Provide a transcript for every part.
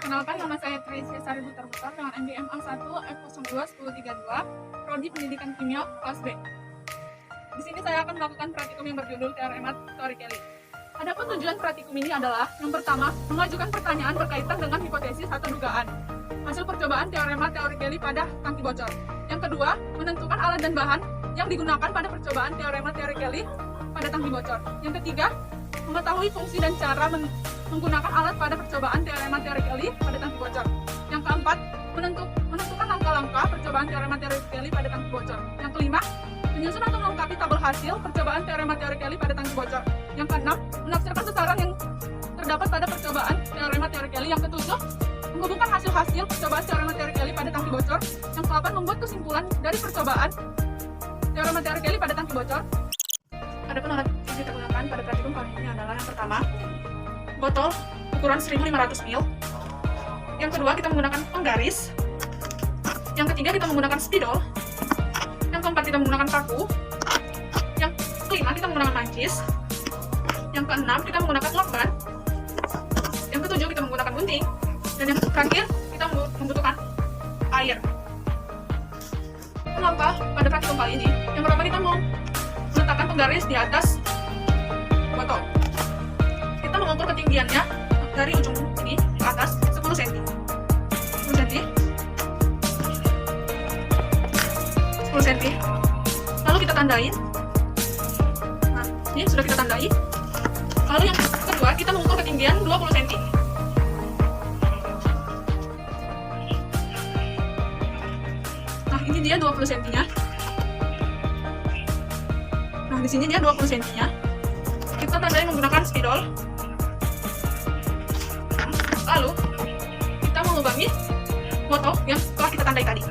Perkenalkan, nama saya Tricia Sari Butar-Butar dengan NDM A1 F02-1032, Prodi Pendidikan Kimia kelas B. Di sini saya akan melakukan praktikum yang berjudul teorema teori Kelly. Adapun tujuan praktikum ini adalah, yang pertama, mengajukan pertanyaan berkaitan dengan hipotesis atau dugaan hasil percobaan teorema teori Kelly pada tangki bocor. Yang kedua, menentukan alat dan bahan yang digunakan pada percobaan teorema teori Kelly pada tangki bocor. Yang ketiga, mengetahui fungsi dan cara menggunakan alat pada percobaan teorema teori Kelly pada tangki bocor. Yang keempat, menentukan langkah-langkah percobaan teorema teori Kelly pada tangki bocor. Yang kelima, menyusun atau melengkapi tabel hasil percobaan teorema teori Kelly pada tangki bocor. Yang keenam, menafsirkan sasaran yang terdapat pada percobaan teorema teori Kelly. Yang ketujuh, menghubungkan hasil-hasil percobaan teorema teori Kelly pada tangki bocor. Yang kedelapan, membuat kesimpulan dari percobaan teorema teori Kelly pada tangki bocor. Adapun alat yang kita gunakan pada praktikum kali ini adalah yang pertama, botol ukuran 1500 ml. Yang kedua, kita menggunakan penggaris. Yang ketiga, kita menggunakan spidol. Yang keempat, kita menggunakan paku. Yang kelima, kita menggunakan mancis. Yang keenam, kita menggunakan lakban. Yang ketujuh, kita menggunakan gunting. Dan yang terakhir, kita membutuhkan air. Langkah pada praktikum kali ini, yang pertama kita mau meletakkan penggaris di atas botol. Kita mengukur ketinggiannya dari ujung ini ke atas 10 cm. 10 cm. 10 cm. Lalu kita tandain. Nah, ini sudah kita tandai. Lalu yang kedua, kita mengukur ketinggian 20 cm. Nah, ini dia 20 cm-nya. Nah, di sini dia 20 cm-nya. Kita tandai menggunakan spidol. Lalu kita melubangi botol yang telah kita tandai tadi.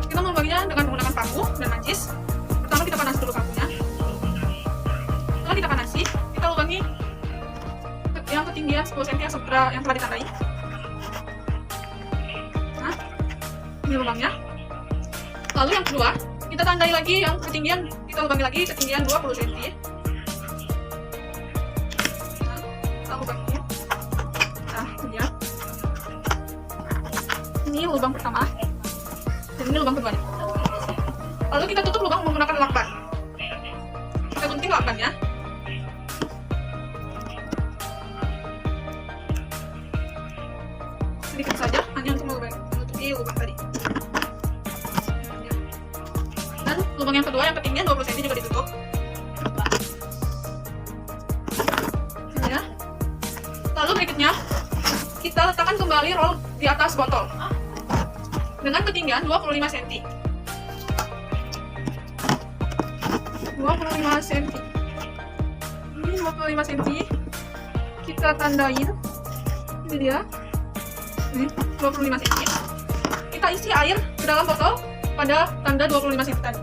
Kita melubanginya dengan menggunakan paku dan mancis. Pertama kita panas dulu pakunya. Setelah kita panasi, kita lubangi yang ketinggian 10 cm yang telah ditandai. Nah, ini lubangnya. Lalu yang kedua, kita tandai lagi yang ketinggian, kita lubangi lagi ketinggian 20 cm. Nah, kita lubangi. Nah, ini dia. Ini lubang pertama. Dan ini lubang kedua. Lalu kita tutup lubang menggunakan lakban. Kita gunting lakbannya. Sedikit saja, hanya untuk menutupi lubang tadi. Dan lubang yang kedua yang ketinggian 20 cm juga ditutup. Ya. Lalu berikutnya, kita letakkan kembali roll di atas botol dengan ketinggian 25 cm. 25 cm. Ini 25 cm. Kita tandain. Ini dia. Ini 25 cm. Kita isi air ke dalam botol pada tanda 25 cm tadi.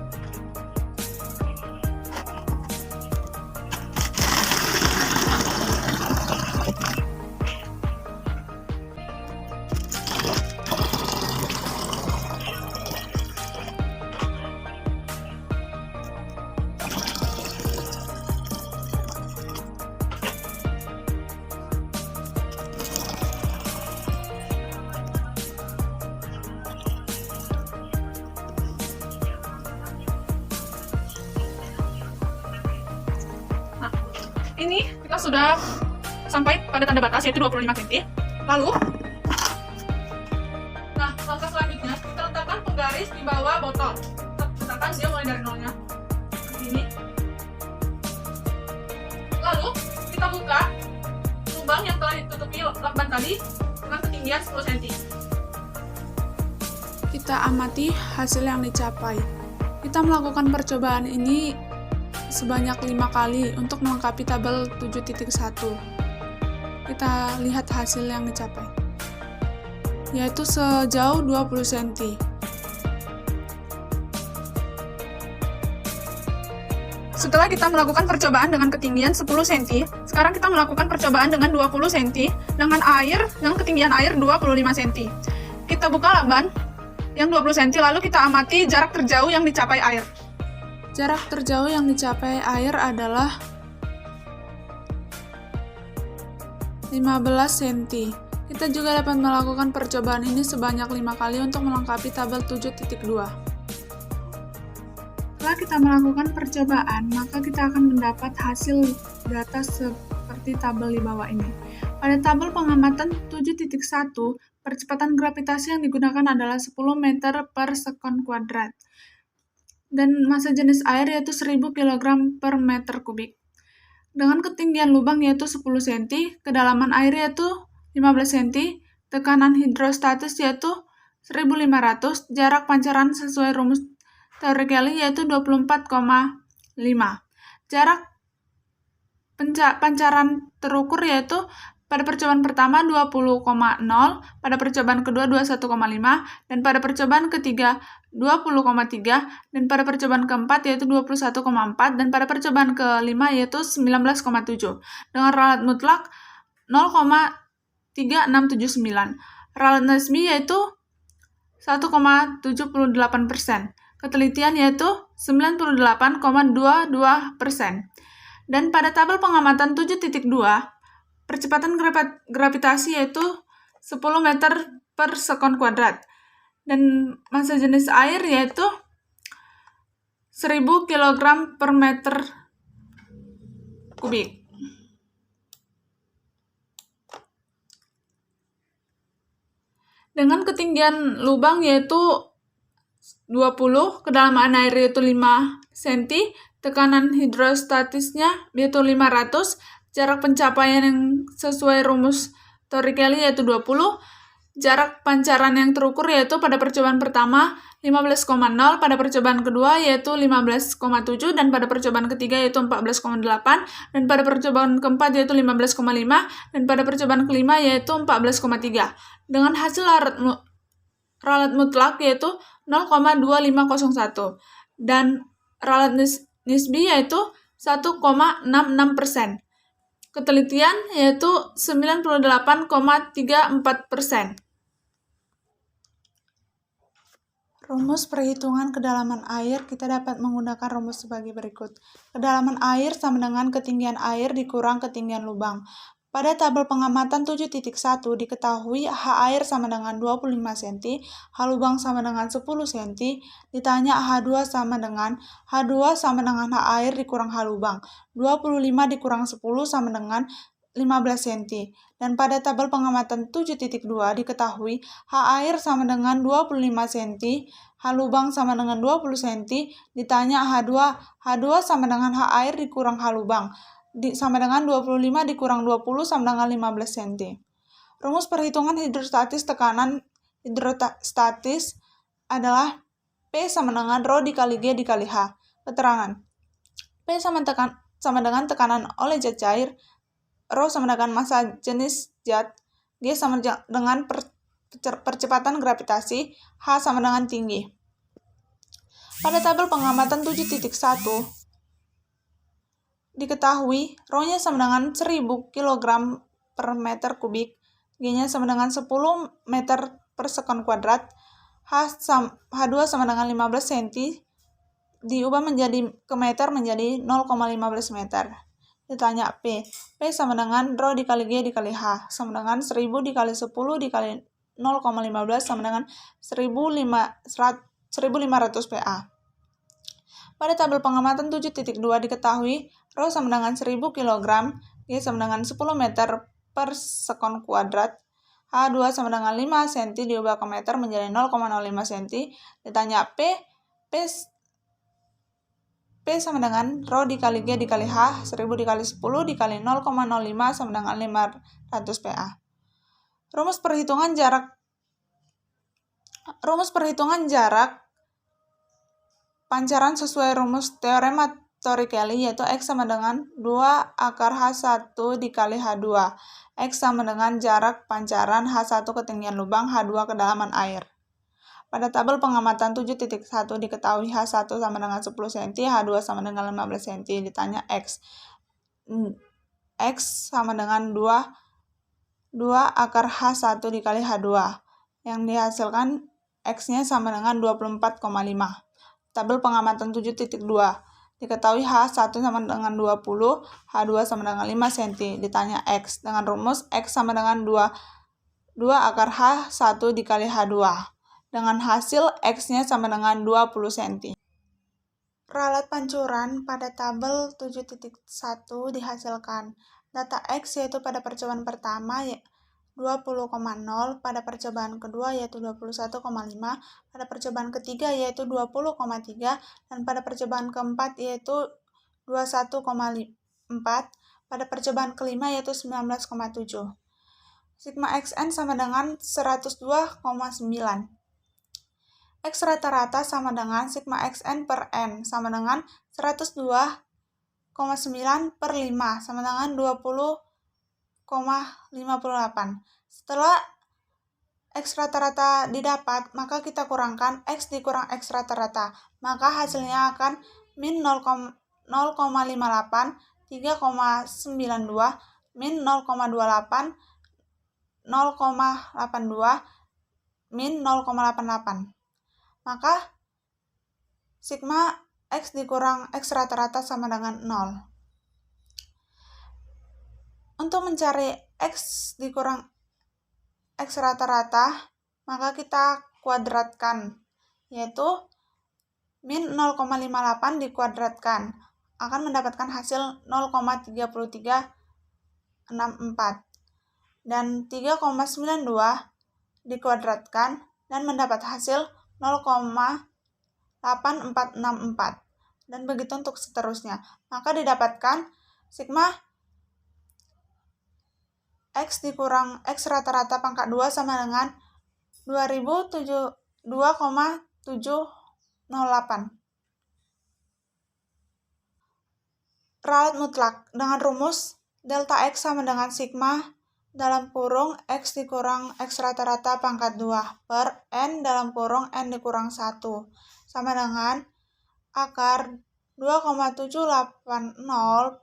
Ini kita sudah sampai pada tanda batas yaitu 25 cm. Lalu, nah langkah selanjutnya kita letakkan penggaris di bawah botol. Letakkan dia mulai dari nolnya seperti ini. Lalu kita buka lubang yang telah ditutupi lakban tadi dengan ketinggian 10 cm. Kita amati hasil yang dicapai. Kita melakukan percobaan ini sebanyak 5 kali untuk melengkapi tabel 7.1. Kita lihat hasil yang dicapai, yaitu sejauh 20 cm. Setelah kita melakukan percobaan dengan ketinggian 10 cm, sekarang kita melakukan percobaan dengan 20 cm dengan air yang ketinggian air 25 cm. Kita buka lakban yang 20 cm, lalu kita amati jarak terjauh yang dicapai air. Jarak terjauh yang dicapai air adalah 15 cm. Kita juga dapat melakukan percobaan ini sebanyak 5 kali untuk melengkapi tabel 7.2. Setelah kita melakukan percobaan, maka kita akan mendapat hasil data seperti tabel di bawah ini. Pada tabel pengamatan 7.1, percepatan gravitasi yang digunakan adalah 10 meter per sekon kuadrat. Dan massa jenis air yaitu 1000 kg per meter kubik. Dengan ketinggian lubang yaitu 10 cm, kedalaman air yaitu 15 cm, tekanan hidrostatis yaitu 1500, jarak pancaran sesuai rumus teori Kelly yaitu 24,5. Jarak pancaran terukur yaitu pada percobaan pertama 20,0, pada percobaan kedua 21,5, dan pada percobaan ketiga 20,3, dan pada percobaan keempat yaitu 21,4, dan pada percobaan kelima yaitu 19,7. Dengan ralat mutlak 0,3679. Ralat nisbi yaitu 1,78%. Ketelitian yaitu 98,22%. Dan pada tabel pengamatan 7.2, percepatan gravitasi yaitu 10 meter per sekon kuadrat. Dan massa jenis air yaitu 1000 kg per meter kubik. Dengan ketinggian lubang yaitu 20, kedalaman air yaitu 5 cm, tekanan hidrostatisnya yaitu 500, jarak pencapaian yang sesuai rumus teori Kelly yaitu 20, jarak pancaran yang terukur yaitu pada percobaan pertama 15,0, pada percobaan kedua yaitu 15,7, dan pada percobaan ketiga yaitu 14,8, dan pada percobaan keempat yaitu 15,5, dan pada percobaan kelima yaitu 14,3. Dengan hasil ralat mutlak yaitu 0,2501, dan ralat nisbi yaitu 1,66%. Ketelitian yaitu 98,34%. Rumus perhitungan kedalaman air kita dapat menggunakan rumus sebagai berikut. Kedalaman air sama dengan ketinggian air dikurang ketinggian lubang. Pada tabel pengamatan 7.1 diketahui H air sama dengan 25 cm, H lubang sama dengan 10 cm, ditanya H2 sama dengan H2 sama dengan H air dikurang H lubang. 25 dikurang 10 sama dengan 15 cm. Dan pada tabel pengamatan 7.2 diketahui H air sama dengan 25 cm, H lubang sama dengan 20 cm, ditanya H2 sama dengan H air dikurang H lubang. Sama dengan 25 dikurang 20 sama dengan 15 cm. Rumus perhitungan hidrostatis tekanan hidrostatis adalah P sama dengan Rho dikali G dikali H. Keterangan. P sama dengan tekanan oleh zat cair, Rho sama dengan massa jenis zat, G sama dengan percepatan gravitasi, H sama dengan tinggi. Pada tabel pengamatan 7.1 diketahui Rho-nya sama dengan 1000 kg per meter kubik, G-nya sama dengan 10 meter per sekon kuadrat, H2 sama dengan 15 cm, diubah menjadi ke meter menjadi 0,15 meter. Ditanya P sama dengan Rho dikali G dikali H, sama dengan 1000 dikali 10 dikali 0,15 sama dengan 1500 PA. Pada tabel pengamatan 7.2 diketahui Rho sama dengan 1000 kg, G sama dengan 10 meter per sekon kuadrat, H2 sama dengan 5 cm diubah ke meter menjadi 0,05 cm. Ditanya P sama dengan Rho dikali G dikali H, 1000 dikali 10 dikali 0,05 sama dengan 500 PA. Rumus perhitungan jarak pancaran sesuai rumus teorema teori Kelly yaitu X sama dengan 2 akar H1 dikali H2. X sama dengan jarak pancaran H1 ketinggian lubang, H2 kedalaman air. Pada tabel pengamatan 7.1 diketahui H1 sama dengan 10 cm, H2 sama dengan 15 cm. Ditanya X. X sama dengan 2 akar H1 dikali H2. Yang dihasilkan X-nya sama dengan 24,5. Tabel pengamatan 7.2 diketahui H1 sama dengan 20, H2 sama dengan 5 cm. Ditanya X dengan rumus X sama dengan 2 2 akar H1 dikali H2 dengan hasil X-nya sama dengan 20 cm. Ralat pancuran pada tabel 7.1 dihasilkan. Data X yaitu pada percobaan pertama 20,0, pada percobaan kedua yaitu 21,5, pada percobaan ketiga yaitu 20,3, dan pada percobaan keempat yaitu 21,4, pada percobaan kelima yaitu 19,7. Sigma XN sama dengan 102,9. X rata-rata sama dengan sigma XN per N sama dengan 102,9 per 5 sama dengan 20,58. Setelah X rata-rata didapat, maka kita kurangkan X dikurang X rata-rata. Maka hasilnya akan min 0,58, 3,92, min 0,28, 0,82, min 0,88. Maka sigma X dikurang X rata-rata sama dengan 0. Untuk mencari X dikurang X rata-rata, maka kita kuadratkan, yaitu min 0,58 dikuadratkan, akan mendapatkan hasil 0,3364. Dan 3,92 dikuadratkan dan mendapat hasil 0,8464. Dan begitu untuk seterusnya. Maka didapatkan sigma X dikurang X rata-rata pangkat 2 sama dengan 2,708. Ralat mutlak dengan rumus delta X sama dengan sigma dalam kurung X dikurang X rata-rata pangkat 2 per N dalam kurung N dikurang 1 sama dengan akar 2,780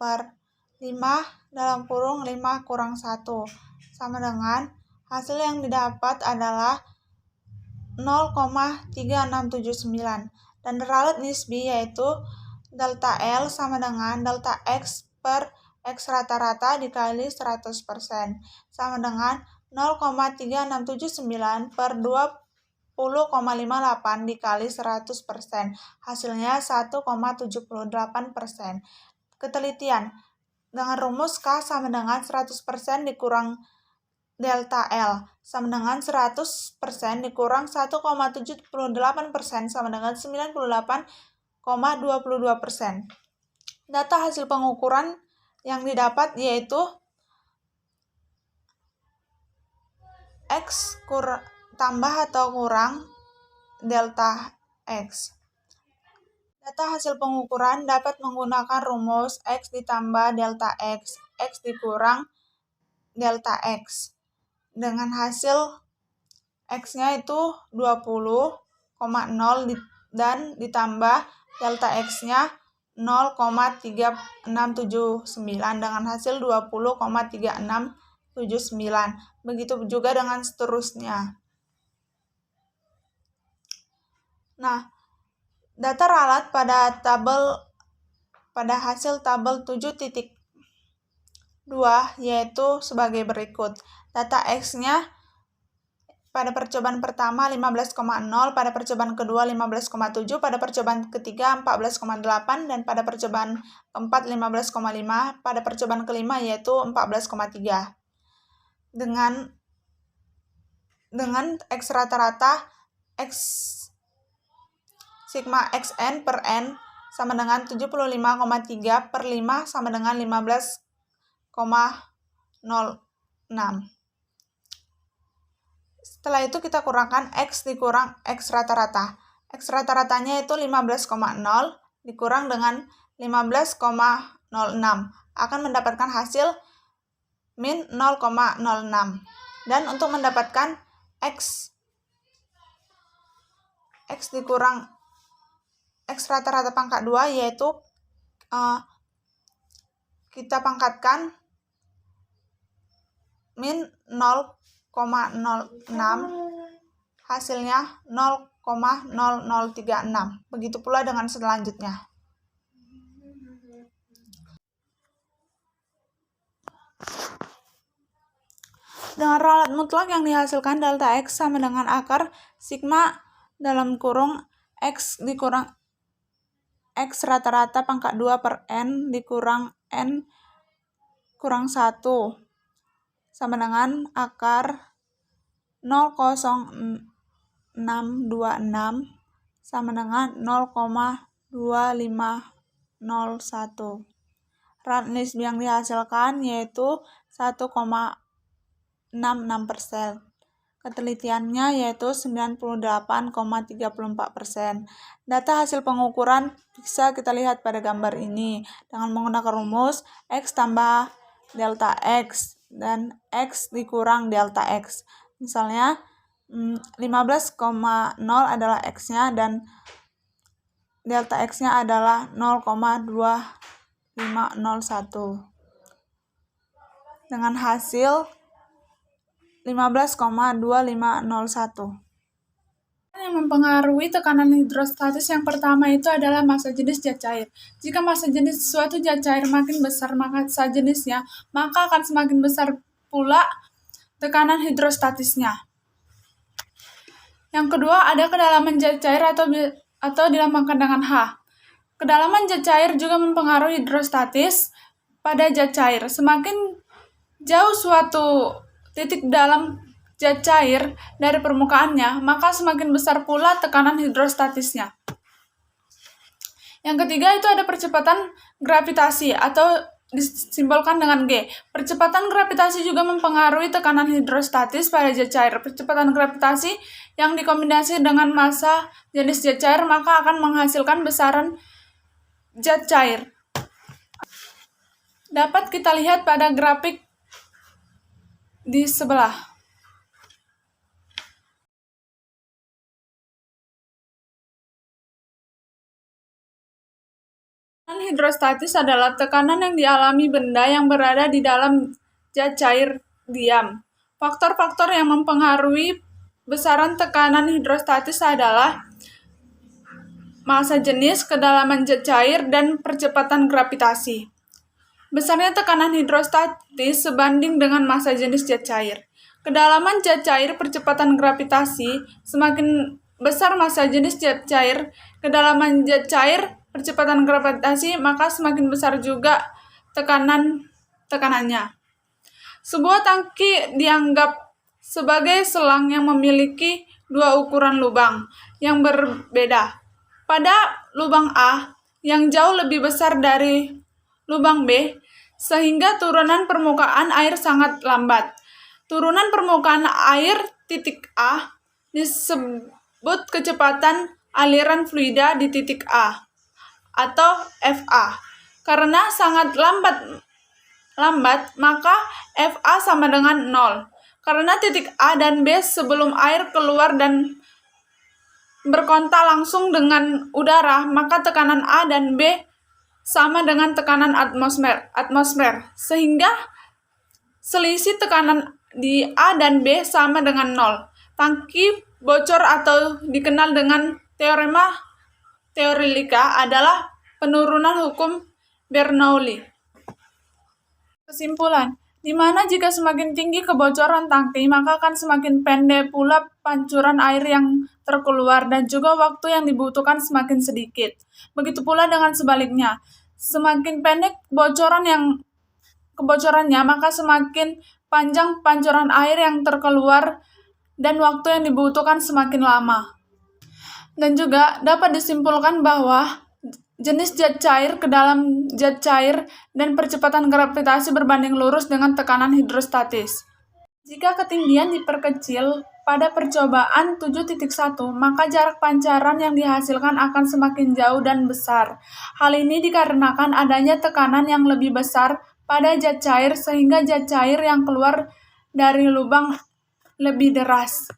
per 5 dalam kurung 5 kurang 1 sama dengan hasil yang didapat adalah 0,3679. Dan ralat nisbi yaitu delta L sama dengan delta X per X rata-rata dikali 100% sama dengan 0,3679 per 20,58 dikali 100%. Hasilnya 1,78%. Ketelitian dengan rumus K sama dengan 100% dikurang delta L sama dengan 100% dikurang 1,78% sama dengan 98,22%. Data hasil pengukuran yang didapat yaitu X tambah atau kurang delta X. Data hasil pengukuran dapat menggunakan rumus X ditambah delta X, X dikurang delta X. Dengan hasil X-nya itu 20,0 dan ditambah delta X-nya 0,3679 dengan hasil 20,3679. Begitu juga dengan seterusnya. Nah, data ralat pada hasil tabel 7.2 yaitu sebagai berikut. Data X-nya pada percobaan pertama 15,0, pada percobaan kedua 15,7, pada percobaan ketiga 14,8, dan pada percobaan keempat 15,5, pada percobaan kelima yaitu 14,3. Dengan X rata-rata X sigma XN per N sama dengan 75,3 per 5 sama dengan 15,06. Setelah itu kita kurangkan X dikurang X rata-rata. X rata-ratanya itu 15,0 dikurang dengan 15,06 akan mendapatkan hasil min 0,06. Dan untuk mendapatkan X dikurang X rata-rata pangkat 2 yaitu kita pangkatkan min 0,06 hasilnya 0,0036. Begitu pula dengan selanjutnya. Dengan ralat mutlak yang dihasilkan delta X sama dengan akar sigma dalam kurung X dikurang X rata-rata pangkat 2 per N dikurang N kurang 1 sama dengan akar 0,0626 sama dengan 0,2501. Ralat nisbi yang dihasilkan yaitu 1,66%. Ketelitiannya yaitu 98,34%. Data hasil pengukuran bisa kita lihat pada gambar ini dengan menggunakan rumus X tambah delta X dan X dikurang delta X. Misalnya 15,0 adalah X-nya dan delta X-nya adalah 0,2501. Dengan hasil 15,2501. Yang mempengaruhi tekanan hidrostatis yang pertama itu adalah massa jenis zat cair. Jika massa jenis suatu zat cair makin besar massa jenisnya, maka akan semakin besar pula tekanan hidrostatisnya. Yang kedua ada kedalaman zat cair atau dilambangkan dengan H. Kedalaman zat cair juga mempengaruhi hidrostatis pada zat cair. Semakin jauh suatu titik dalam zat cair dari permukaannya, maka semakin besar pula tekanan hidrostatisnya. Yang ketiga itu ada percepatan gravitasi atau disimbolkan dengan G. Percepatan gravitasi juga mempengaruhi tekanan hidrostatis pada zat cair. Percepatan gravitasi yang dikombinasi dengan massa jenis zat cair maka akan menghasilkan besaran zat cair. Dapat kita lihat pada grafik di sebelah. Tekanan hidrostatis adalah tekanan yang dialami benda yang berada di dalam zat cair diam. Faktor-faktor yang mempengaruhi besaran tekanan hidrostatis adalah massa jenis, kedalaman zat cair, dan percepatan gravitasi. Besarnya tekanan hidrostatis sebanding dengan massa jenis zat cair. Kedalaman zat cair, percepatan gravitasi, semakin besar massa jenis zat cair, kedalaman zat cair, percepatan gravitasi, maka semakin besar juga tekanannya. Sebuah tangki dianggap sebagai selang yang memiliki dua ukuran lubang yang berbeda. Pada lubang A yang jauh lebih besar dari lubang B, sehingga turunan permukaan air sangat lambat. Turunan permukaan air titik A disebut kecepatan aliran fluida di titik A atau FA. Karena sangat lambat, maka FA sama dengan 0. Karena titik A dan B sebelum air keluar dan berkontak langsung dengan udara, maka tekanan A dan B sama dengan tekanan atmosfer, sehingga selisih tekanan di A dan B sama dengan 0. Tangki bocor atau dikenal dengan teorema Theory-Lika adalah penurunan hukum Bernoulli. Kesimpulan, di mana jika semakin tinggi kebocoran tangki, maka akan semakin pendek pula pancuran air yang terkeluar dan juga waktu yang dibutuhkan semakin sedikit. Begitu pula dengan sebaliknya. Semakin pendek kebocorannya, maka semakin panjang pancuran air yang terkeluar dan waktu yang dibutuhkan semakin lama. Dan juga dapat disimpulkan bahwa jenis zat cair ke dalam zat cair dan percepatan gravitasi berbanding lurus dengan tekanan hidrostatis. Jika ketinggian diperkecil pada percobaan 7.1, maka jarak pancaran yang dihasilkan akan semakin jauh dan besar. Hal ini dikarenakan adanya tekanan yang lebih besar pada zat cair sehingga zat cair yang keluar dari lubang lebih deras.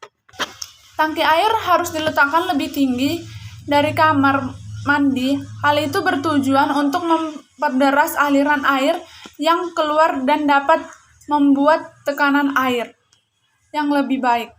Tangki air harus diletakkan lebih tinggi dari kamar mandi. Hal itu bertujuan untuk memperderas aliran air yang keluar dan dapat membuat tekanan air yang lebih baik.